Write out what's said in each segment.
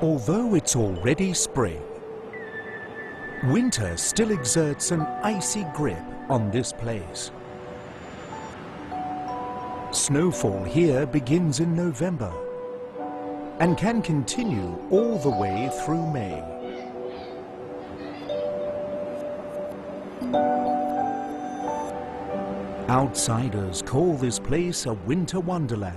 Although it's already spring, winter still exerts an icy grip on this place. Snowfall here begins in November and can continue all the way through May. Outsiders call this place a winter wonderland,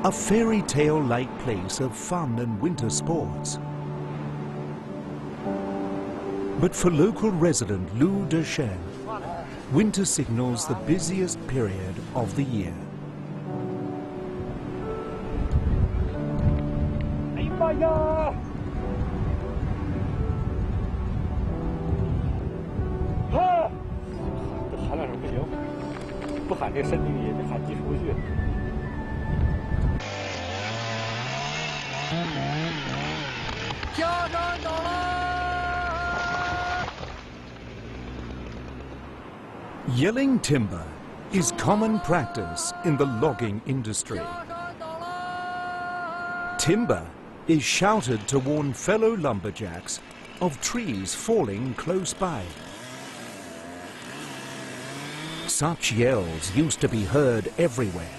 a fairy tale-like place of fun and winter sports. But for local resident Lumberjack, winter signals the busiest period of the year. Yelling timber is common practice in the logging industry. Timber is shouted to warn fellow lumberjacks of trees falling close by. Such yells used to be heard everywhere,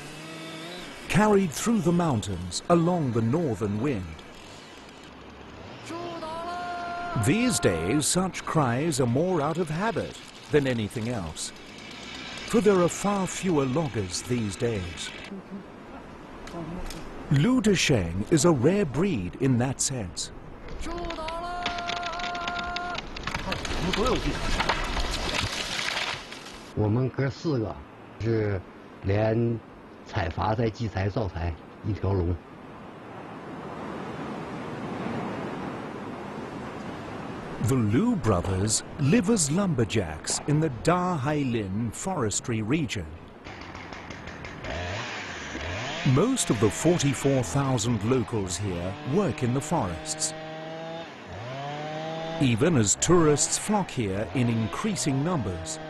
carried through the mountains along the northern wind. These days, such cries are more out of habit than anything else, for there are far fewer loggers these days. Lumberjack is a rare breed in that sense. 我们哥4个是连采伐材、集材、造材一条龙。 The Liu brothers live as lumberjacks in the Da Hailin forestry region. Most of the 44,000 locals here work in the forests. Even as tourists flock here in increasing numbers,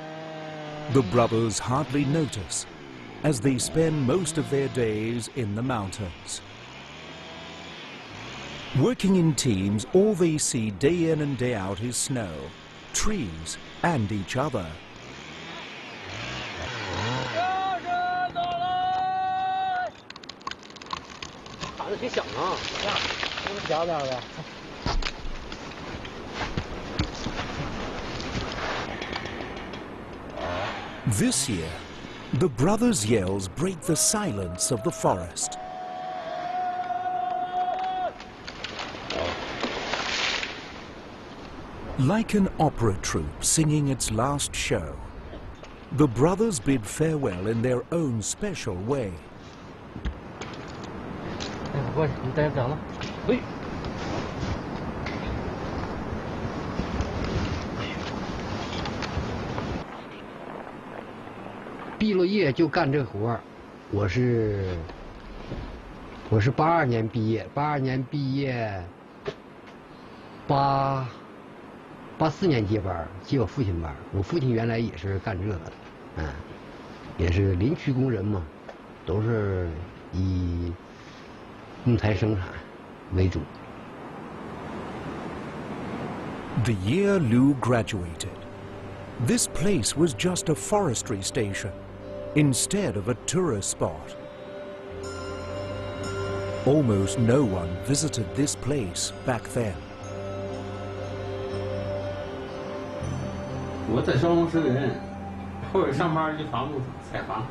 the brothers hardly notice as they spend most of their days in the mountains. Working in teams, all they see day in and day out is snow, trees, and each other. This year, the brothers' yells break the silence of the forest. Like an opera troupe singing its last show, the brothers bid farewell in their own special way.毕了业就干这活儿，我是82年毕业，82年毕业，84年接班，接我父亲班。我父亲原来也是干这个的，也是林区工人嘛，都是以木材生产为主。The year Liu graduated, this place was just a forestry station instead of a tourist spot. Almost no one visited this place back then. 我在消防室的人，后边上班就伐木采伐，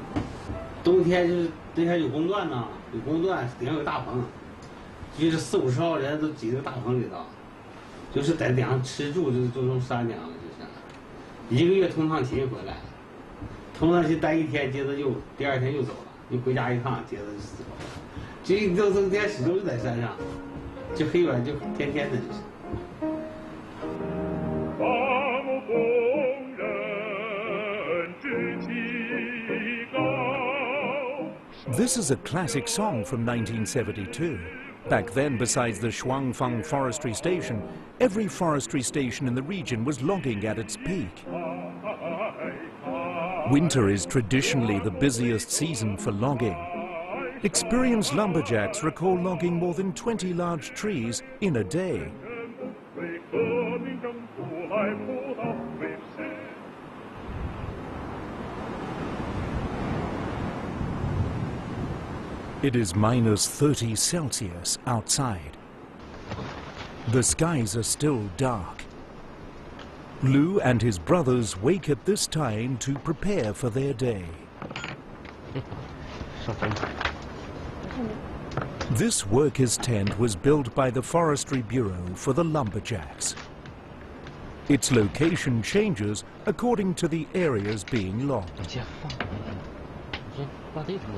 冬天就是那天有工段呐，有工段顶上有大棚，就是40-50号人都挤这个大棚里头，就是在顶上吃住，就种山顶，就是1个月通趟勤回来，通趟勤待1天，接着又第2天又走了，又回家一趟，接着就死了，就整天始终就在山上，就黑晚就天天的就是。 This is a classic song from 1972. Back then, besides the Shuangfang forestry station, every forestry station in the region was logging at its peak. Winter is traditionally the busiest season for logging. Experienced lumberjacks recall logging more than 20 large trees in a day. It is -30 Celsius outside. The skies are still dark. Lou and his brothers wake at this time to prepare for their day. This workers' tent was built by the Forestry Bureau for the lumberjacks. Its location changes according to the areas being logged.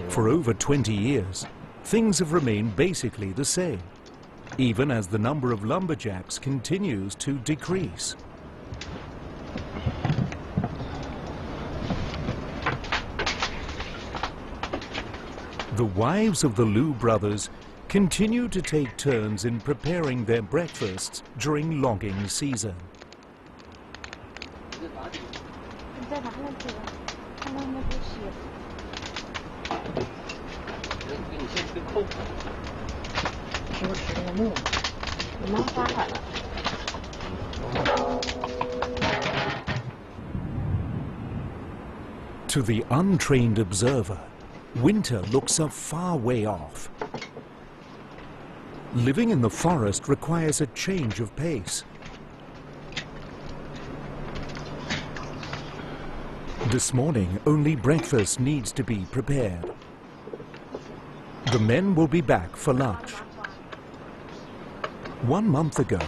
For over 20 years, things have remained basically the same, even as the number of lumberjacks continues to decrease. The wives of the Liu brothers continue to take turns in preparing their breakfasts during logging season. To the untrained observer, winter looks a far way off. Living in the forest requires a change of pace. This morning, only breakfast needs to be prepared. The men will be back for lunch. 1 month ago,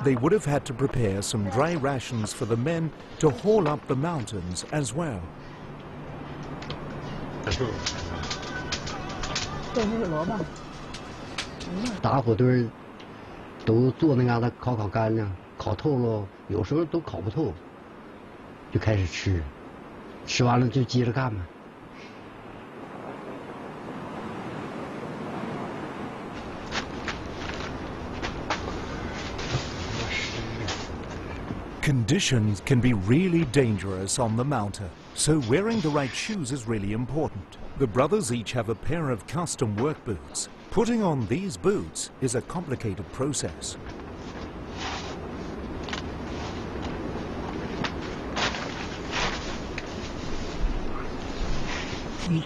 they would have had to prepare some dry rations for the men to haul up the mountains as well. 打火堆都做那嘎达烤干了，烤透了，有时候都烤不透，就开始吃，吃完了就接着干嘛。 Conditions can be really dangerous on the mountain, so wearing the right shoes is really important. The brothers each have a pair of custom work boots. Putting on these boots is a complicated process.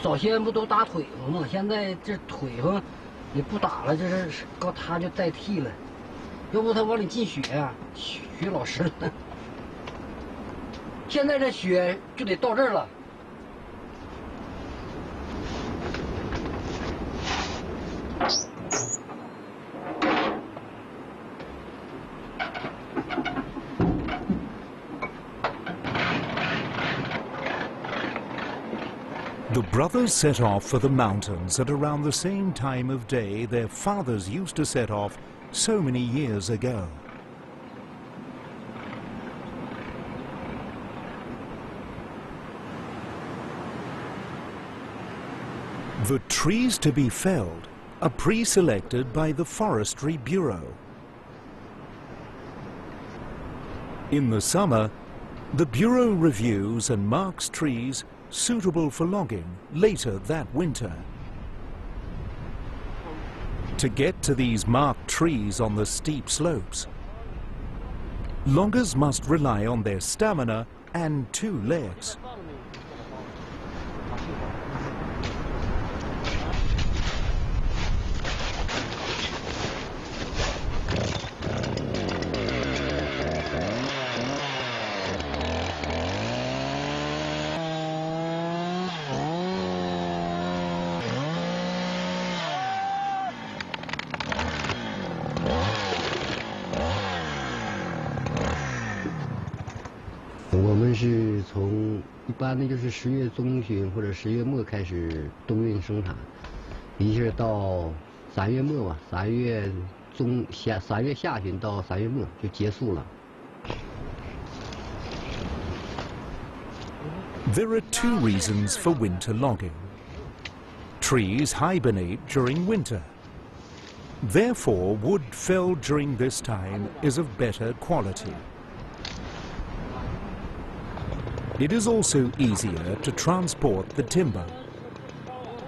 早先不都打腿子吗？现在这腿上也不打了，这是靠它就代替了。要不它往里进血呀，血老实了。现在这血就得到这儿了。 The brothers set off for the mountains at around the same time of day their fathers used to set off so many years ago. The trees to be felled are pre-selected by the Forestry Bureau. In the summer, the Bureau reviews and marks trees suitable for logging later that winter. To get to these marked trees on the steep slopes, loggers must rely on their stamina and 2 legs.是从一般的就是10月中旬或者10月末开始冬运生产，一直到3月末吧，3月下旬到3月末就结束了。There are 2 reasons for winter logging. Trees hibernate during winter. Therefore, wood felled during this time is of better quality. It is also easier to transport the timber.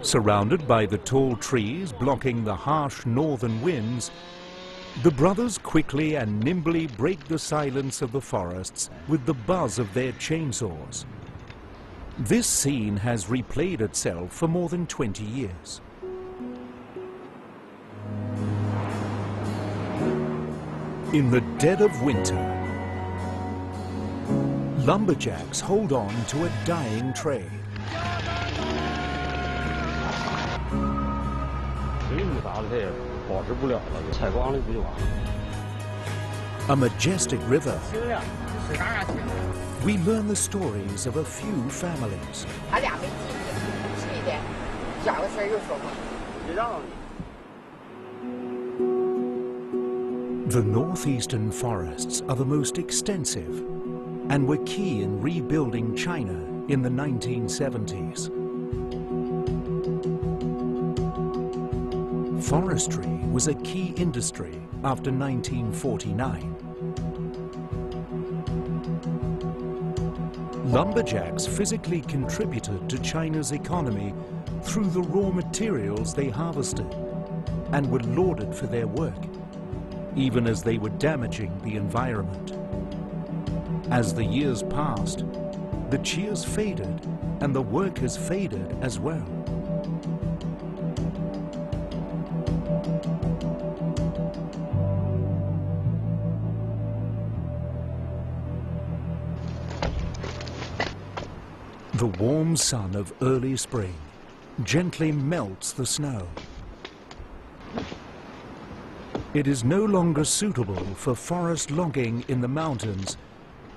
Surrounded by the tall trees blocking the harsh northern winds, the brothers quickly and nimbly break the silence of the forests with the buzz of their chainsaws. This scene has replayed itself for more than 20 years. In the dead of winter, lumberjacks hold on to a dying trade. A majestic river. We learn the stories of a few families. The northeastern forests are the most extensive and were key in rebuilding China in the 1970s. Forestry was a key industry after 1949. Lumberjacks physically contributed to China's economy through the raw materials they harvested and were lauded for their work, even as they were damaging the environment. As the years passed, the cheers faded and the work has faded as well. The warm sun of early spring gently melts the snow. It is no longer suitable for forest logging in the mountains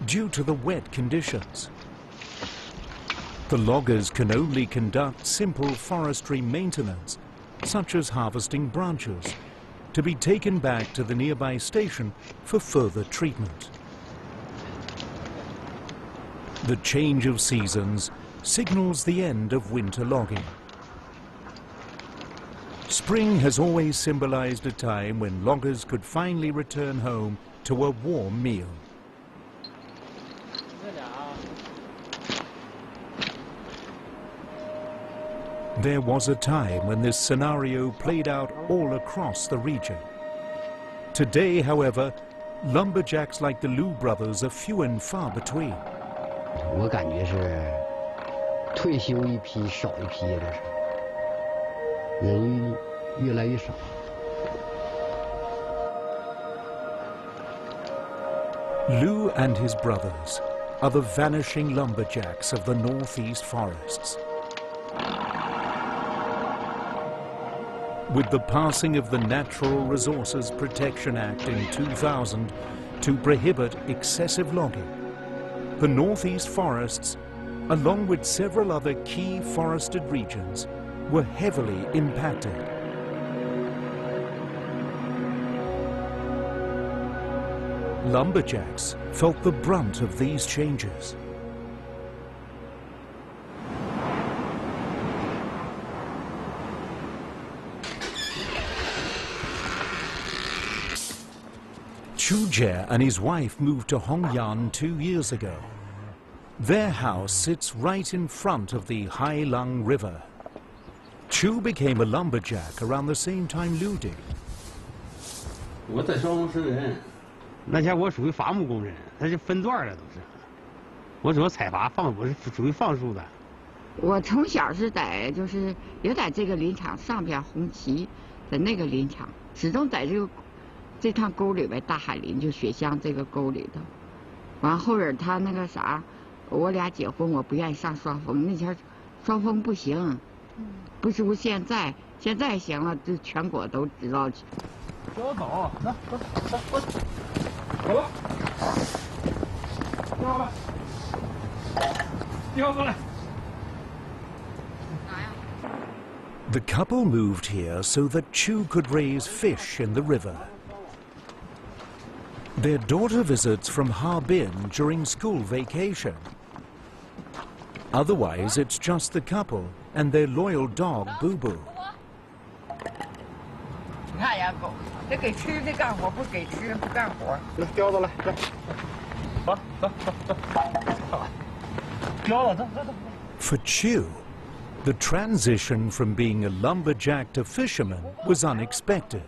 due to the wet conditions. The loggers can only conduct simple forestry maintenance, such as harvesting branches, to be taken back to the nearby station for further treatment. The change of seasons signals the end of winter logging. Spring has always symbolized a time when loggers could finally return home to a warm meal. There was a time when this scenario played out all across the region. Today, however, lumberjacks like the Liu brothers are few and far between. 我感觉是退休一批少一批的，人越来越少。Liu and his brothers are the vanishing lumberjacks of the northeast forests. With the passing of the Natural Resources Protection Act in 2000 to prohibit excessive logging, the northeast forests, along with several other key forested regions, were heavily impacted. Lumberjacks felt the brunt of these changes. Chu Jie and his wife moved to Hongyan 2 years ago. Their house sits right in front of the Hailong River. Chu became a lumberjack around the same time Liu did. 我在双峰石人，那前我属于伐木工人，他是分段的都是。我主要采伐放，我是属于放树的。我从小是在就是也在这个林场上边红旗，在那个林场，始终在这趟沟里边，大海林就雪乡这个沟里头。完后边他那个啥，我俩结婚，我不愿意上双峰，那前双峰不行，不如现在行了，这全国都知道。跟我走，来，走了，掉过来，掉过来。 The couple moved here so that Chu could raise fish in the river. Their daughter visits from Harbin during school vacation. Otherwise, it's just the couple and their loyal dog, Boo Boo. 你看呀，狗，得给吃的干活，不给吃不干活。来，叼着来，来，走，叼了，走。 For Chu, The transition from being a lumberjack to fisherman was unexpected.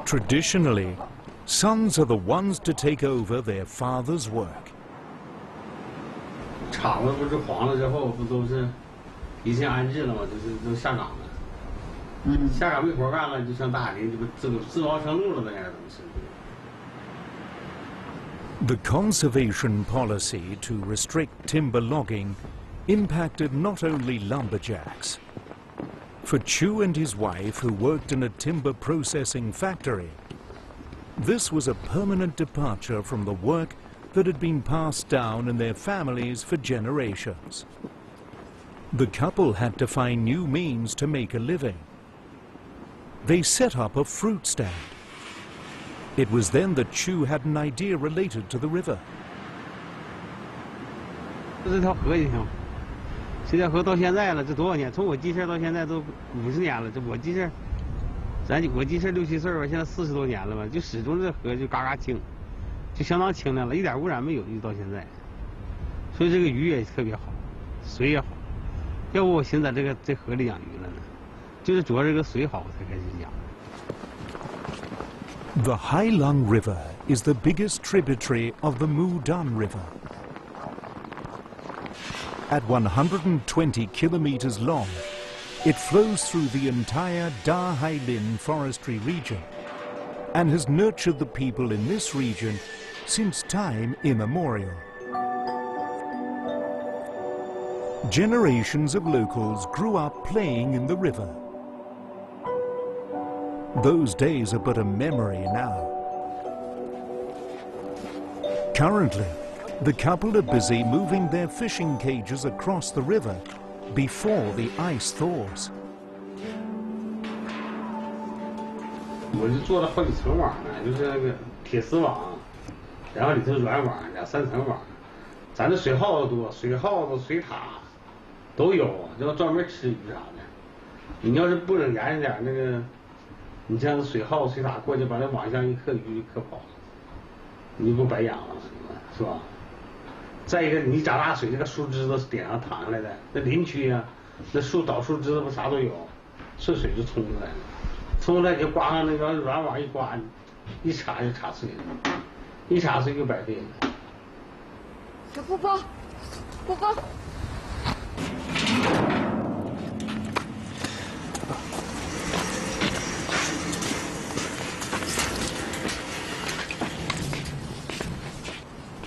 Traditionally, sons are the ones to take over their father's work. 厂子不是黄了之后，不都是一切安置了吗？就是都下岗了。下岗没活干了，就上大海林，这不自谋生路了，那样怎么是？ The conservation policy to restrict timber logging impacted not only lumberjacks. For Chu and his wife, who worked in a timber processing factory, this was a permanent departure from the work that had been passed down in their families for generations. The couple had to find new means to make a living. They set up a fruit stand. It was then that Chu had an idea related to the river. 这条河也行，这条河到现在了，这多少年？从我记事到现在都50年了。这我记事，我记事6、7岁吧，现在40多年了吧，就始终这河就嘎嘎清，就相当清亮了，一点污染没有，一直到现在。所以这个鱼也特别好，水也好。要不我寻思在这河里养鱼了呢，就是主要这个水好，我才开始养。 The Hailung River is the biggest tributary of the Mudan River. At 120 kilometers long, it flows through the entire Da Hailin forestry region and has nurtured the people in this region since time immemorial. Generations of locals grew up playing in the river. Those days are but a memory now. Currently, the couple are busy moving their fishing cages across the river before the ice thaws. 我就做了好几层网呢，就是那个铁丝网，然后里头软网，2、3层网。咱这水耗子多，水耗子、水獭都有，就专门吃鱼啥的。你要是不整严实点，那个。 你像水耗水獭过去把那网箱一磕，鱼磕跑了，你不白养了是吧？再一个，你涨大水，这个树枝子顶上淌下来的，那林区啊，那倒树枝子不啥都有，顺水就冲出来了，冲出来就刮上那个软网一刮，一插就插碎了，一插碎就白费了。小姑姑，姑姑。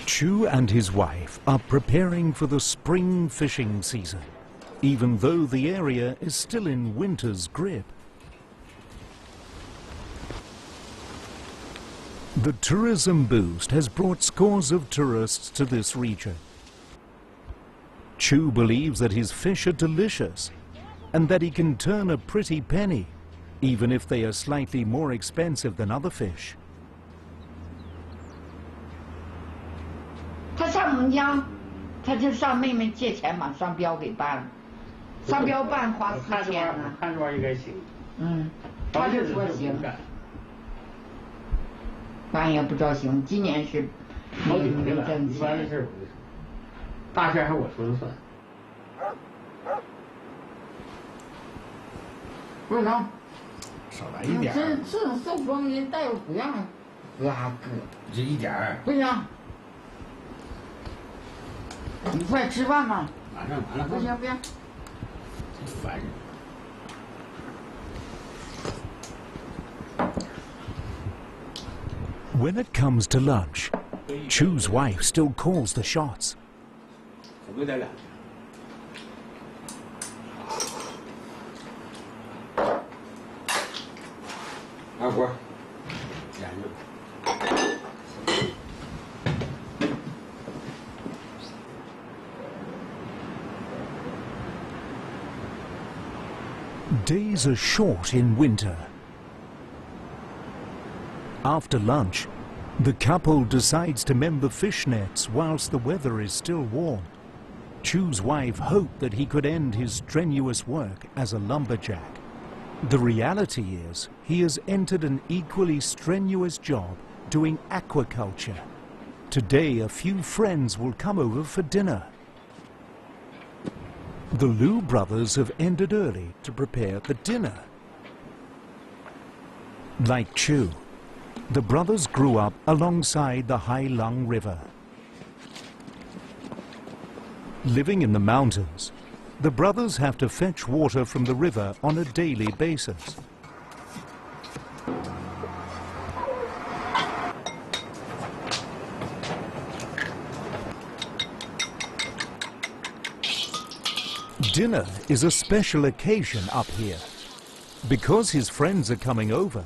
Chu and his wife are preparing for the spring fishing season, even though the area is still in winter's grip. The tourism boost has brought scores of tourists to this region. Chu believes that his fish are delicious and that he can turn a pretty penny, even if they are slightly more expensive than other fish. 他上我们家，他就上妹妹借钱把商标给办了，商标办花4天呢。看这玩意儿应该行。他就说行。反正也不知道行，今年是没挣钱。一般的事儿不是，大事还我说了算。不能。少来一点。这受风人带不让拉哥。就一点儿。不行。 你快吃饭吧。完了。不行不行。真烦人。 When it comes to lunch, Chu's wife still calls the shots. 可不得了。二锅，研究。 Days are short in winter. After lunch, the couple decides to mend the fish nets whilst the weather is still warm. Chu's wife hoped that he could end his strenuous work as a lumberjack. The reality is, he has entered an equally strenuous job doing aquaculture. Today, a few friends will come over for dinner. The Liu brothers have ended early to prepare the dinner. Like Chu, the brothers grew up alongside the Hailung River. Living in the mountains, the brothers have to fetch water from the river on a daily basis. Dinner is a special occasion up here. Because his friends are coming over,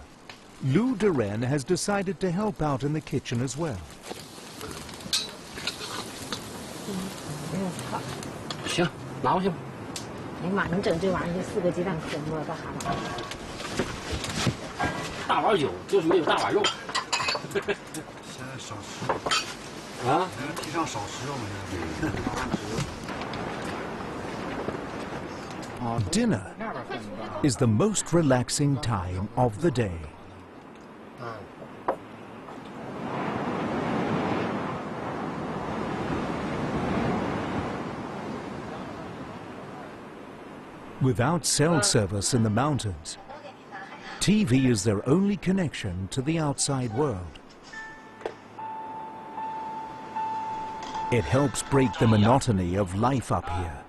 Lu Duren has decided to help out in the kitchen as well. 行，拿过去吧。哎呀妈，你整这玩意儿4个鸡蛋可摸干啥呢？大碗酒就是没有大碗肉。现在少吃。啊？现在提倡少吃肉嘛，现在。Dinner is the most relaxing time of the day. Without cell service in the mountains, TV is their only connection to the outside world. It helps break the monotony of life up here.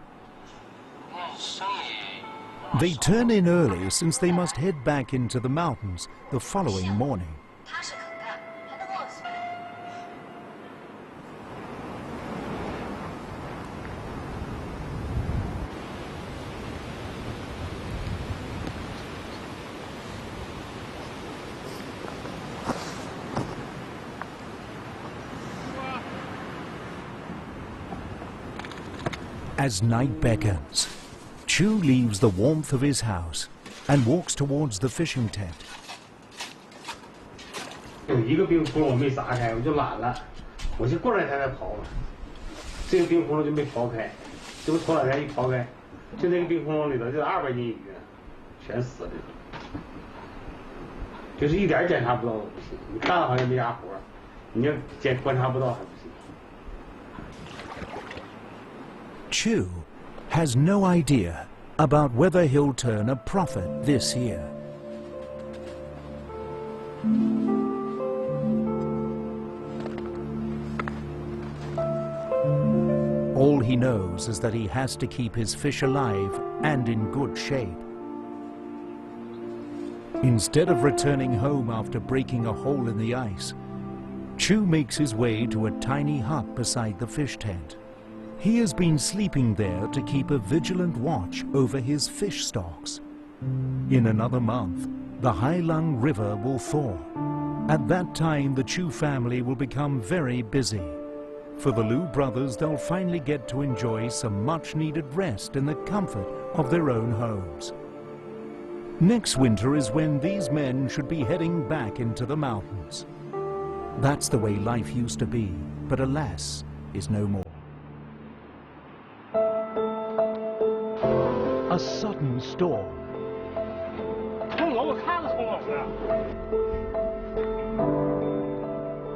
They turn in early since they must head back into the mountains the following morning. As night beckons, Chu leaves the warmth of his house and walks towards the fishing tent. 有一个冰窟窿我没砸开，我就懒了，我就过来才刨。这个冰窟窿就没刨开，这不头两天一刨开，就那个冰窟窿里头就200斤鱼，全死了。就是一点检查不到都不行，你看了好像没啥活，你要观察不到还不行。 Chu has no idea about whether he'll turn a profit this year. All he knows is that he has to keep his fish alive and in good shape. Instead of returning home after breaking a hole in the ice, Chu makes his way to a tiny hut beside the fish tent. He has been sleeping there to keep a vigilant watch over his fish stocks. In another month, the Hailung River will thaw. At that time, the Chu family will become very busy. For the Liu brothers, they'll finally get to enjoy some much-needed rest in the comfort of their own homes. Next winter is when these men should be heading back into the mountains. That's the way life used to be, but alas, is no more. A sudden storm.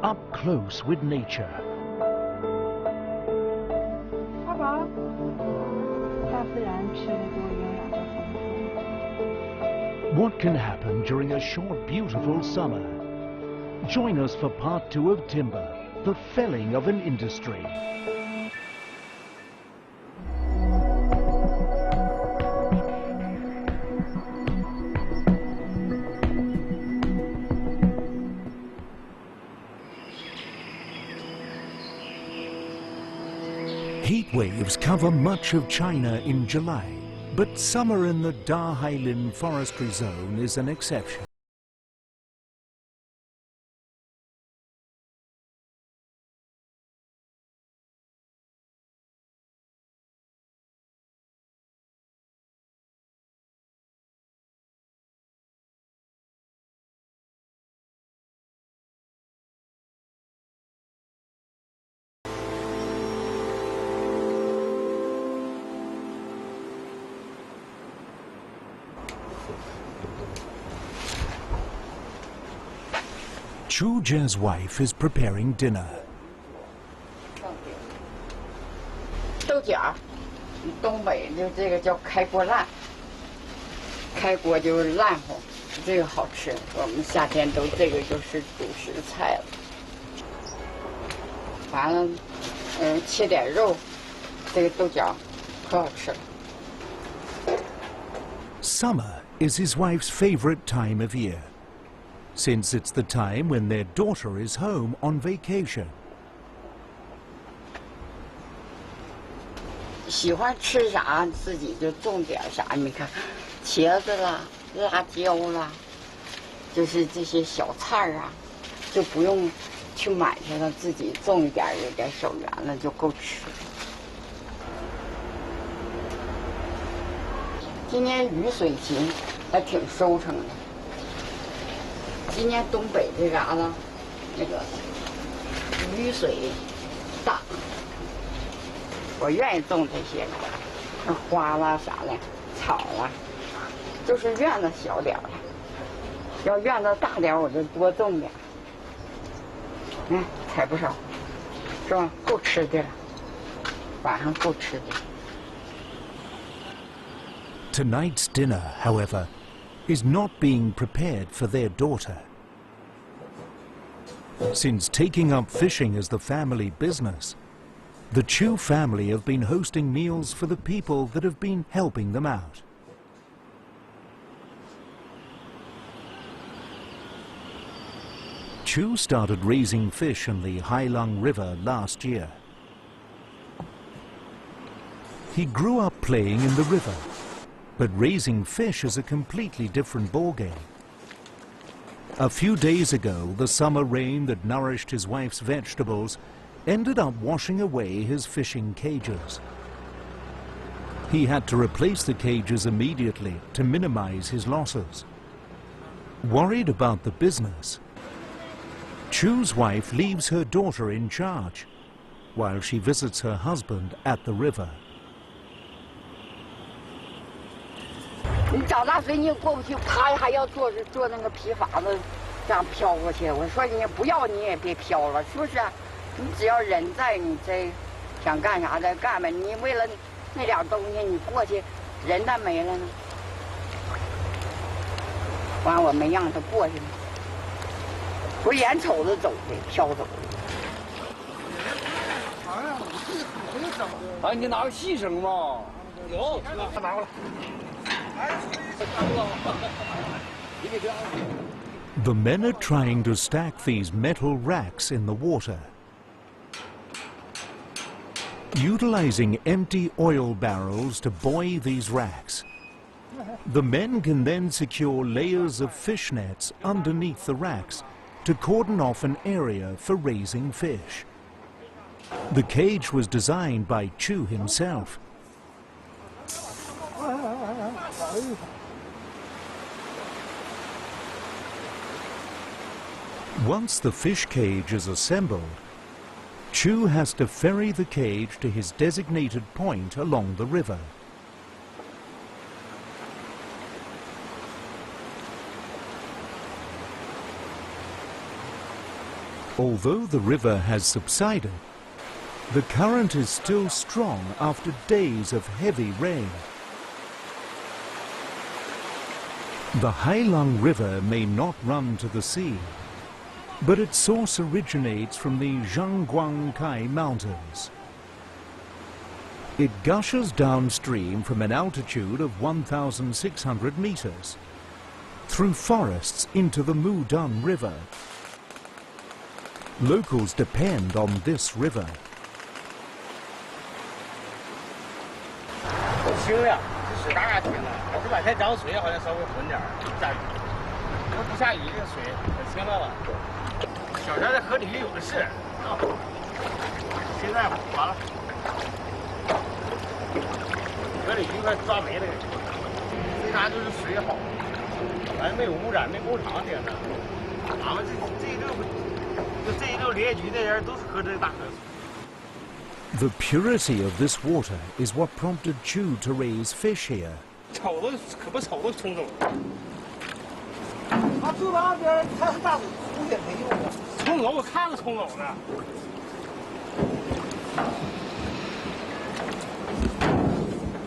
Up close with nature. What can happen during a short, beautiful summer? Join us for part 2 of Timber, the felling of an industry. Heat waves cover much of China in July, but summer in the Dahailin forestry zone is an exception. Chu Jie's wife is preparing dinner. 豆角，东北就这个叫开锅烂，开锅就是烂乎，这个好吃。我们夏天都这个就是主食菜了。完了，切点肉，这个豆角可好吃了。 Summer is his wife's favorite time of year, since it's the time when their daughter is home on vacation. 喜欢吃啥自己就种点啥，你看，茄子啦、辣椒啦，就是这些小菜啊，就不用去买去了，自己种一点，有点手缘了就够吃。今年雨水勤，还挺收成的。今年东北这嘎达，那个雨水大。 我愿意种这些，花啦啥的，草啦，就是院子小点儿的。要院子大点儿，我就多种点。采不少，是吧？够吃的了，晚上够吃的。 Tonight's dinner, however, is not being prepared for their daughter. Since taking up fishing as the family business, the Chu family have been hosting meals for the people that have been helping them out. Chu started raising fish in the Hailung River last year. He grew up playing in the river, but raising fish is a completely different ballgame. A few days ago, the summer rain that nourished his wife's vegetables ended up washing away his fishing cages. He had to replace the cages immediately to minimize his losses. Worried about the business, Chu's wife leaves her daughter in charge while she visits her husband at the river. 你找大水你也过不去，他还要坐那个皮筏子，这样飘过去。我说你不要你也别飘了，是不是？你只要人在，你这想干啥再干呗。你为了那点东西，你过去，人咋没了呢？完我没让他过去呢，不是眼瞅着走的，飘走的。哎，你拿个细绳吗？有，拿过来。 The men are trying to stack these metal racks in the water. Utilizing empty oil barrels to buoy these racks, the men can then secure layers of fish nets underneath the racks to cordon off an area for raising fish. The cage was designed by Chu himself. Once the fish cage is assembled, Chu has to ferry the cage to his designated point along the river. Although the river has subsided, the current is still strong after days of heavy rain. The Hailung River may not run to the sea, but its source originates from the Zhangguangcai Mountains. It gushes downstream from an altitude of 1,600 meters, through forests into the Mudun River. Locals depend on this river. 清了，这水大清了，这两天涨水好像稍微浑点儿，下雨。要不下雨，这水可清了了。小天在河里有的是啊，现在完了，河里一块抓没了，为啥就是水好，完没有污染，没工厂顶着。俺们这一溜连局的人都是喝这大河水。 The purity of this water is what prompted Chu to raise fish here. 瞅着可不瞅着冲走。他住那边，他是大水壶也没用啊。冲走我看着冲走的。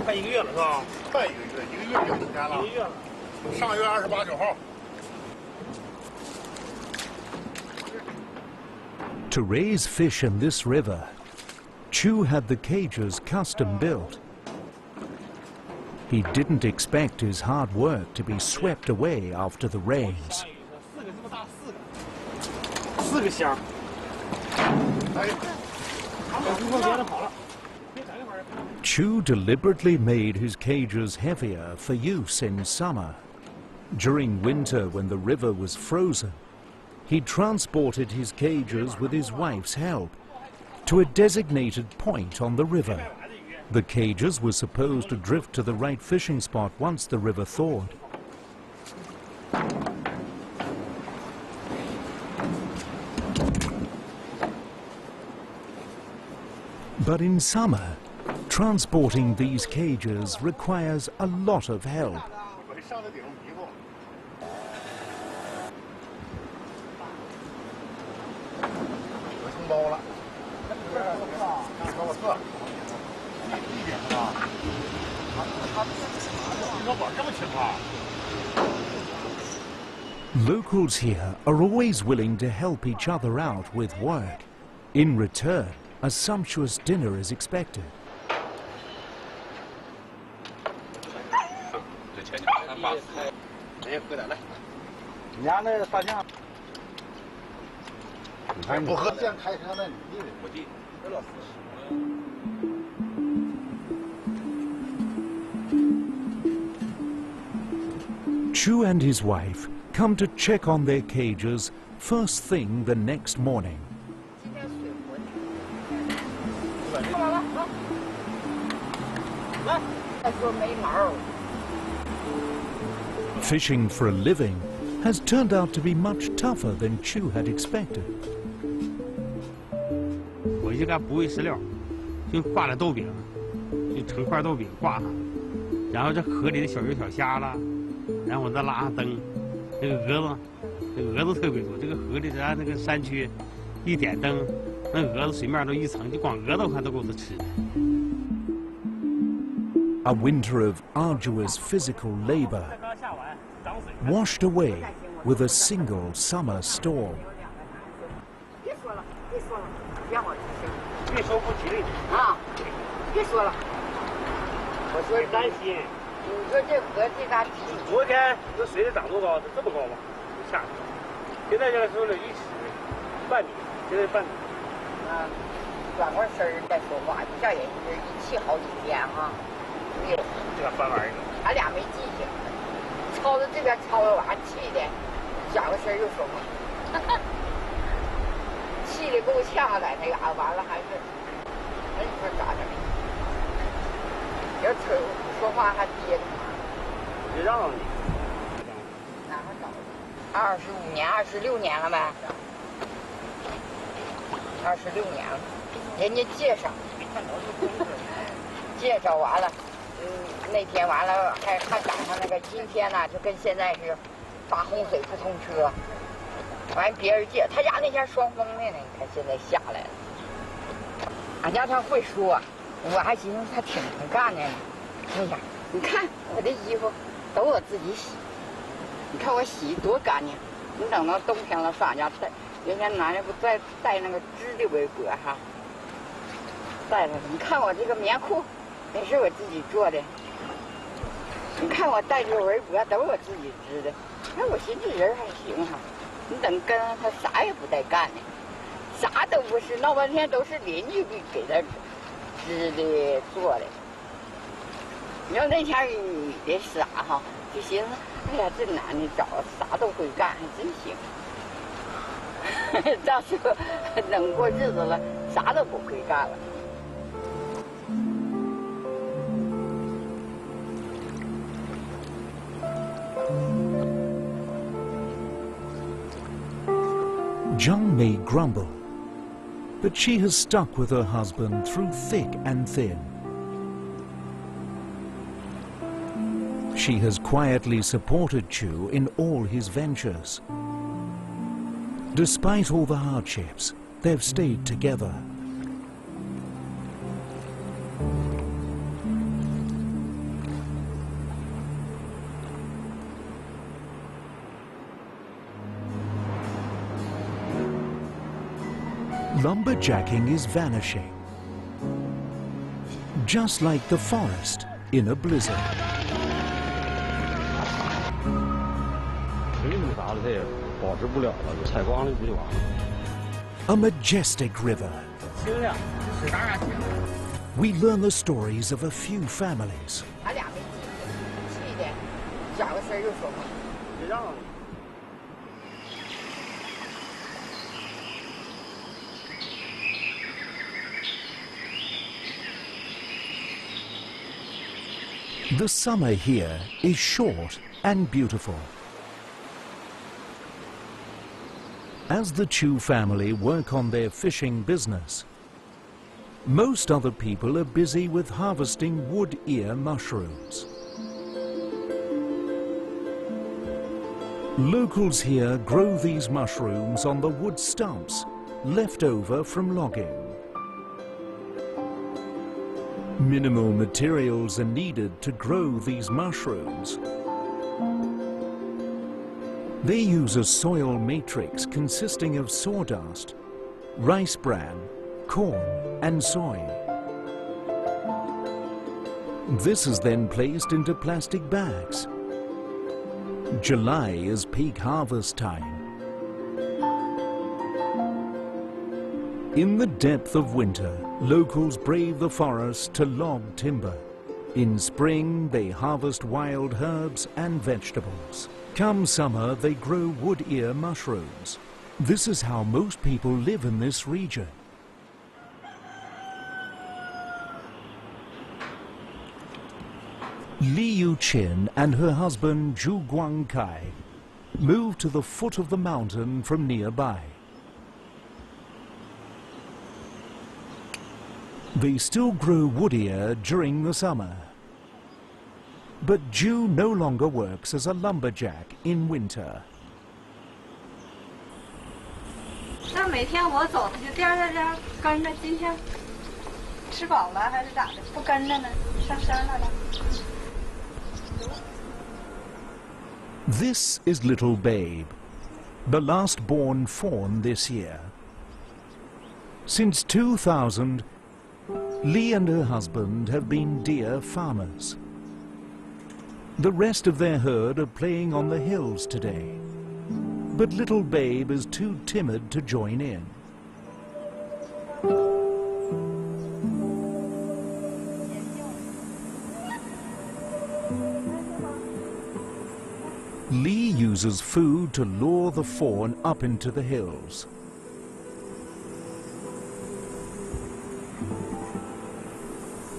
快1个月了是吧？快1个月，1个月就5天了。1个月了。上月28、9号。 To raise fish in this river, Chu had the cages custom built. He didn't expect his hard work to be swept away after the rains. 4个箱。Chu deliberately made his cages heavier for use in summer. During winter, when the river was frozen, he transported his cages with his wife's help to a designated point on the river. The cages were supposed to drift to the right fishing spot once the river thawed. But in summer, transporting these cages requires a lot of help. Locals here are always willing to help each other out with work. In return, a sumptuous dinner is expected. 你家那大酱，不喝酱开车的，我弟，这老师。 Chu and his wife come to check on their cages first thing the next morning. Fishing for a living has turned out to be much tougher than Chu had expected. 我就给它补喂饲料，就挂点豆饼，就成块豆饼挂上，然后这河里的小鱼小虾了。 然后我再拉上灯，这个蛾子特别多。这个河里咱那个山区，一点灯，那蛾子水面都一层，就光蛾子我看都够它吃的。A winter of arduous physical labor washed away with a single summer storm. 别说了，别说了，别往这说。别说不吉利啊！别说了，我说担心。 你说这河这嘎急，昨天这水得涨多高？这么高吧？下去。现在这个时候呢，1尺半米，现在半米。啊，转过身儿再说话，不像人这一气好几天哈。对，这个翻玩意儿。俺俩没记性，抄着这边抄着完，气的转过身又说话，气的够呛在那嘎，完了还是，哎，你说咋整？要说话还憋着。别让你。哪个找？25年、26年了呗。26年了，人家介绍，介绍完了，那天完了还赶上那个今天呢，就跟现在是发洪水不通车，完别人介，他家那天双峰的呢，你看现在下来了。俺家他会说。 我还寻思他挺能干的呢，哎呀，你看我这衣服都我自己洗，你看我洗多干净。你等到冬天了上家带，人家男人不带那个织的围脖哈，带着。你看我这个棉裤，也是我自己做的。你看我带这个围脖都是我自己织的。哎，我寻思这人还行哈。你等跟上他啥也不带干的，啥都不是，闹半天都是邻居给他。 织的做的，你要那天女的傻哈，就寻思，哎呀，这男的找啥都会干，还真行。到时候等过日子了，啥都不会干了。Zhang may grumble, but she has stuck with her husband through thick and thin. She has quietly supported Chu in all his ventures. Despite all the hardships, they've stayed together. Lumberjacking is vanishing, just like the forest in a blizzard. A majestic river. We learn the stories of a few families. The summer here is short and beautiful. As the Chu family work on their fishing business, most other people are busy with harvesting wood ear mushrooms. Locals here grow these mushrooms on the wood stumps left over from logging. Minimal materials are needed to grow these mushrooms. They use a soil matrix consisting of sawdust, rice bran, corn and soy. This is then placed into plastic bags. July is peak harvest time. In the depth of winter, locals brave the forest to log timber. In spring, they harvest wild herbs and vegetables. Come summer, they grow wood ear mushrooms. This is how most people live in this region. Li Yuqin and her husband Zhu Guangkai moved to the foot of the mountain from nearby. They still grow wood ear during the summer. But Zhu no longer works as a lumberjack in winter. 那每天我走，他就颠颠颠跟着。今天吃饱了还是咋的？不跟着呢，上山了。 This is little Babe, the last born fawn this year. Since 2000, Li and her husband have been deer farmers. The rest of their herd are playing on the hills today, but little Babe is too timid to join in. Li uses food to lure the fawn up into the hills.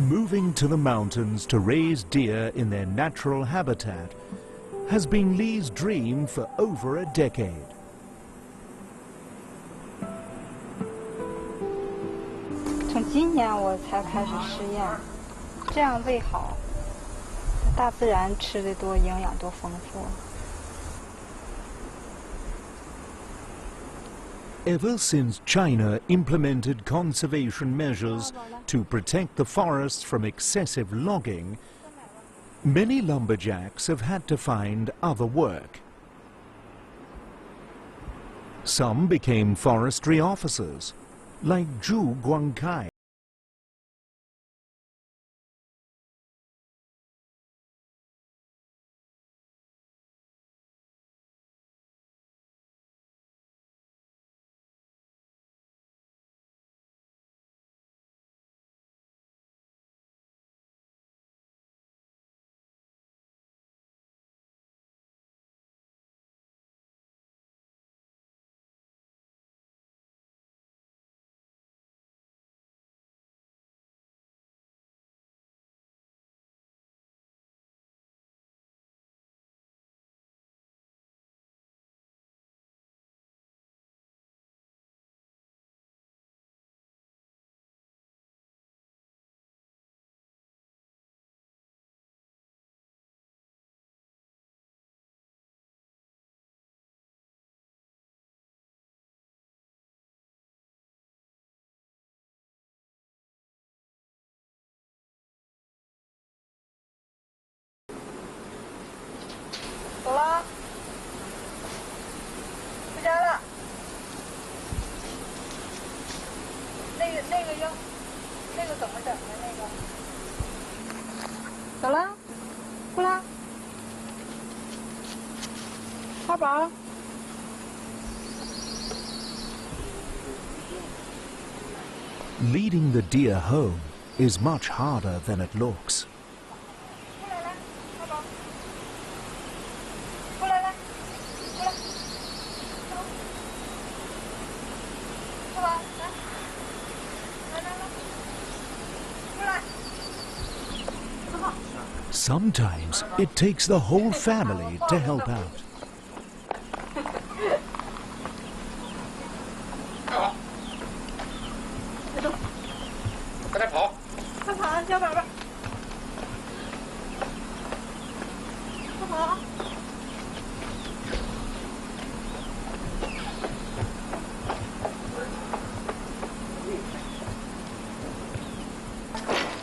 Moving to the mountains to raise deer in their natural habitat has been Li's dream for over a decade. 从今年我才开始试验，这样喂好，大自然吃的多，营养多丰富。 Ever since China implemented conservation measures to protect the forests from excessive logging, many lumberjacks have had to find other work. Some became forestry officers, like Zhu Guangkai. 走了，过来，花宝。 Leading the deer home is much harder than it looks. 过来，来，过来，花宝，来，过来。 Sometimes it takes the whole family to help out. 快点跑！快跑，小宝宝！快跑！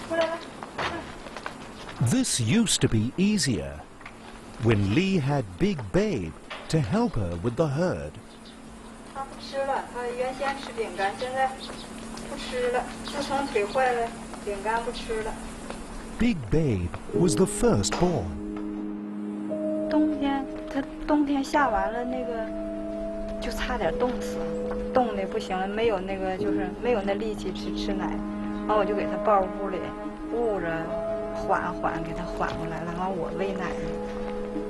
过来，来。 This used to be easier when Lee had Big Babe to help her with the herd. 他不吃了，他原先吃饼干，现在不吃了。自从腿坏了，饼干不吃了。Big Babe was the firstborn. 冬天下完了那个，就差点冻死，冻的不行了，没有那个就是没有那力气吃奶，完我就给他抱屋里，捂着。 缓给他缓过来了，完我喂奶，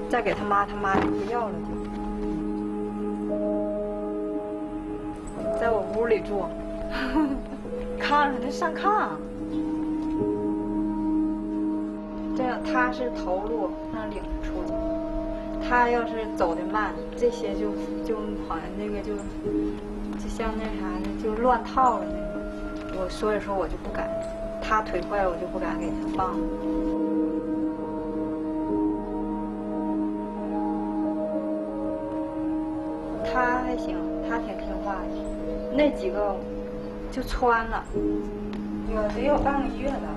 再给他妈就不要了就，在我屋里住，炕上他上炕，这样他是头路能领着出去，他要是走得慢，这些就好像那个就像那啥的就乱套了那个，所以说我就不敢。 他腿坏了，我就不敢给他放。他还行，他挺听话的。那几个就穿了，得有半个月了。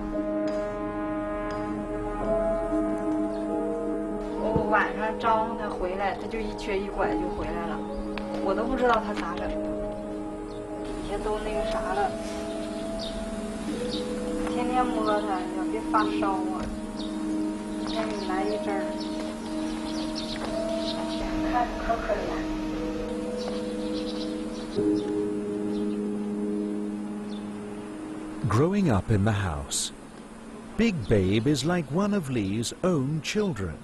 我晚上招呼他回来，他就一瘸一拐就回来了，我都不知道他咋整的。底下都那个啥了。 天天摸它，要别发烧啊！一天给你来一针儿，看着可可怜。Growing up in the house, Big Babe is like one of Lee's own children.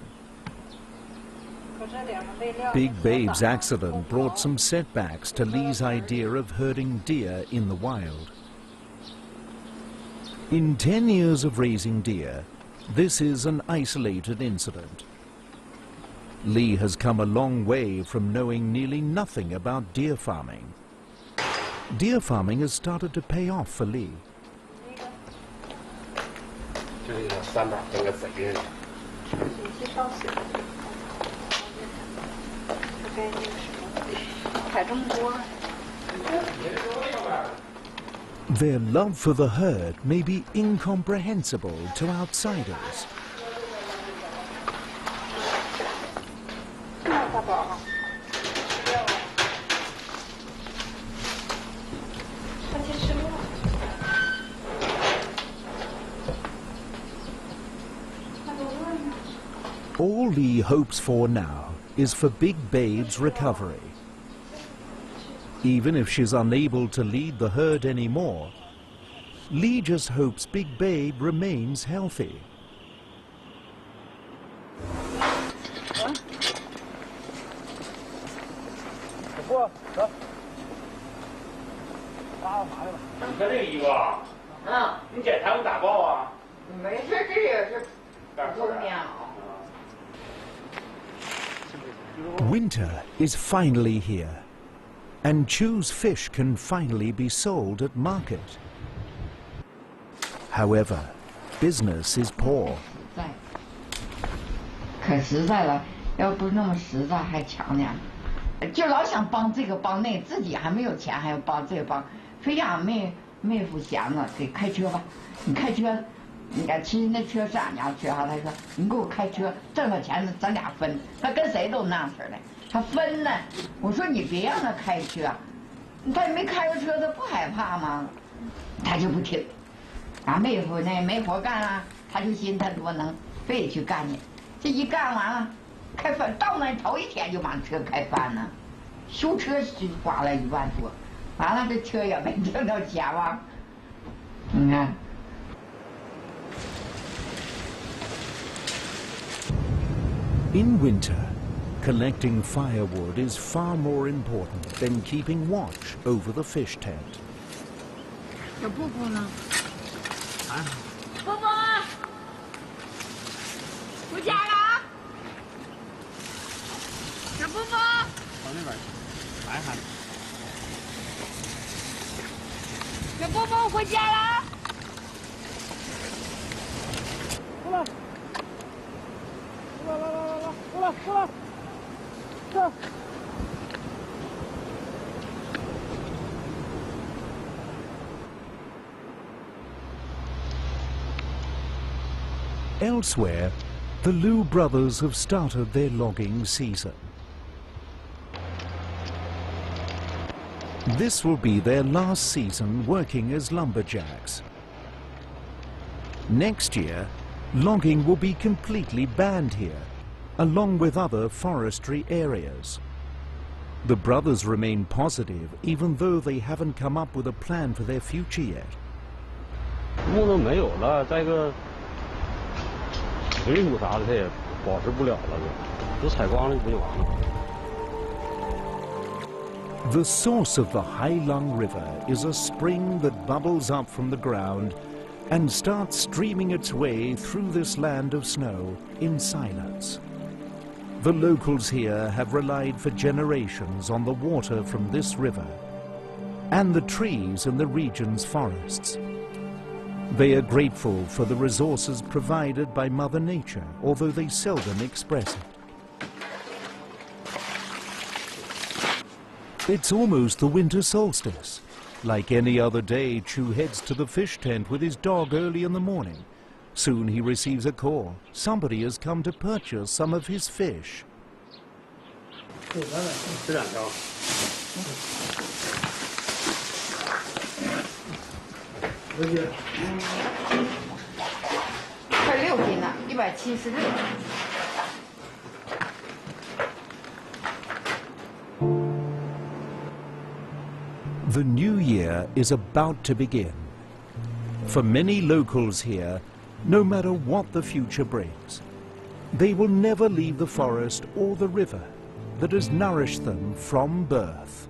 Big Babe's accident brought some setbacks to Lee's idea of herding deer in the wild. In 10 years of raising deer, this is an isolated incident. Lee has come a long way from knowing nearly nothing about deer farming. Deer farming has started to pay off for Lee. 这个三把跟个贼似的。水烧水，这该那个什么，海中锅。 Their love for the herd may be incomprehensible to outsiders. All Lee hopes for now is for Big Babe's recovery. Even if she's unable to lead the herd anymore, Lee just hopes Big Babe remains healthy. Winter is finally here, and Chu's fish can finally be sold at market. However, business is poor. 可实在了，要不那么实在还强点，就老想帮这个帮那，自己还没有钱，还要帮这个帮，非让妹夫闲了，给开车吧，你开车。 你看，其实那车是俺家车哈。他说：“你给我开车，挣了钱咱俩分。”他跟谁都那样似的，他分呢。我说：“你别让他开车，他也没开过车，他不害怕吗？”他就不听。俺妹夫那没活干啊，他就寻他多能，非得去干去。这一干完了，开饭到那头一天就把车开翻了，修车就花了1万多，完了这车也没挣着钱吧？你看。 In winter, collecting firewood is far more important than keeping watch over the fish tent. 小布布呢？还好。布布，回家了？小布布，到那边去，喊一喊。小布布回家了？过来，来，过来，这。 Elsewhere, the Liu brothers have started their logging season. This will be their last season working as lumberjacks. Next year, logging will be completely banned here, along with other forestry areas. The brothers remain positive, even though they haven't come up with a plan for their future yet. 木头没有了，再一个水土啥的它也保持不了了，都采光了不就完了。 The source of the Hailong River is a spring that bubbles up from the ground and starts streaming its way through this land of snow in silence. The locals here have relied for generations on the water from this river and the trees in the region's forests. They are grateful for the resources provided by Mother Nature, although they seldom express it. It's almost the winter solstice. Like any other day, Chu heads to the fish tent with his dog early in the morning. Soon he receives a call. Somebody has come to purchase some of his fish. 这2条。快6斤了，176。 The new year is about to begin. For many locals here, no matter what the future brings, they will never leave the forest or the river that has nourished them from birth.